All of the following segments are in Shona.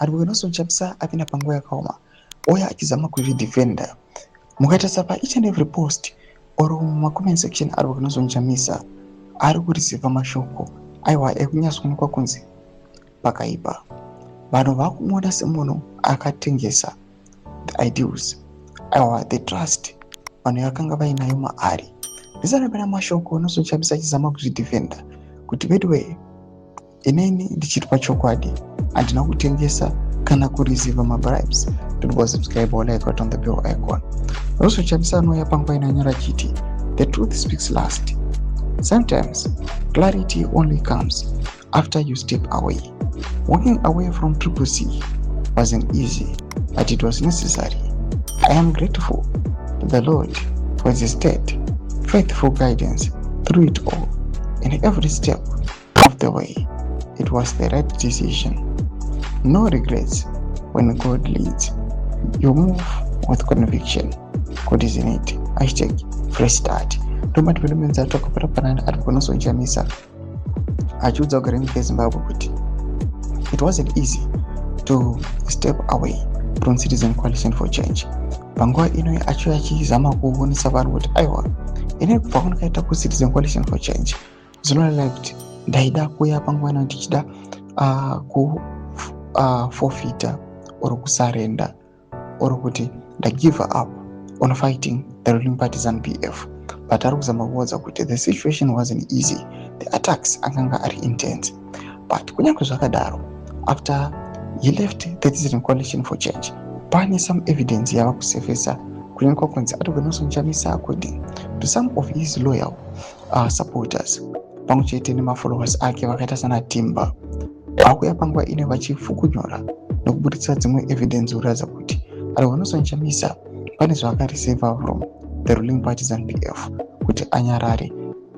nelsonchamisa apinda panguva yakaoma uye achizama kuzvidefenda. Mukatarisa pa each and every post oro muma-comment section nelsonchamisa ari kureceiva mashoko aiwa ekunyatsoonekwa kunzi pakaipa. Vanhu vakumuona semunhu akatengesa the ideals, aiwa the trust vanhu vakanga vainayo maari. Ndisarambira mashoko nelsonchamisa achizama kuzvidefenda kuti bedwe ineni ndichiri pachokwadi, handina kutengesa kana kureceiva mabribes. Don't subscribe or like on the bell icon. nelsonchamisa anouya panguva inonyora achiti the truth speaks last. Sometimes clarity only comes after you step away. Walking away from CCC wasn't easy, but it was necessary. I am grateful to the Lord for His steady, faithful guidance through it all. In every step of the way, it was the right decision. No regrets when God leads. You move with conviction. God is in it. #fresh start. Ndomati developments atokopera panani ari nelsonchamisa achiudza kugara nyika yeZimbabwe kuti it wasn't easy to step away from Citizen Coalition for Change. Panguva ino achiuya achizama kuonesa vanhu kuti aiwa ine kubva kwandakaita kuCitizen Coalition for Change zvinoreva kuti ndaida kuuya panguva ino ndichida forfeita or kusarenda or kuti ndagive up on fighting the ruling party ZANU-PF. But ari kuzama kuudza kuti the situation wasn't easy, the attacks akanga ari intense. But kunyange zvakadaro, after he left the Citizen Coalition for Change, pane some evidence yava kusurface kuonekwa kunzi ari nelsonchamisa according to some of his loyal supporters pamwe chete nemafollowers ake vakaita sana Timba vakuya panguva ine vachifukunyora nekuburitsa dzimwe evidence kuratidza kuti ari nelsonchamisa pane zvakareceiva from the ruling party ZANU-PF kuti anyarare.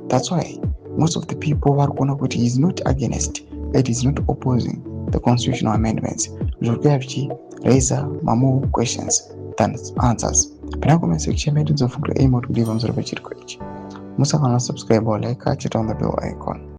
That's why most of the people vari kuona kuti he is not against, that is not opposing the constitutional amendments. Zvikuya vichiraise more questions than answers. Pana comment section medu dzofungura aim kuti kudiva muzoro pachiriko ichi. Musakana subscribe or like chita on the bell icon.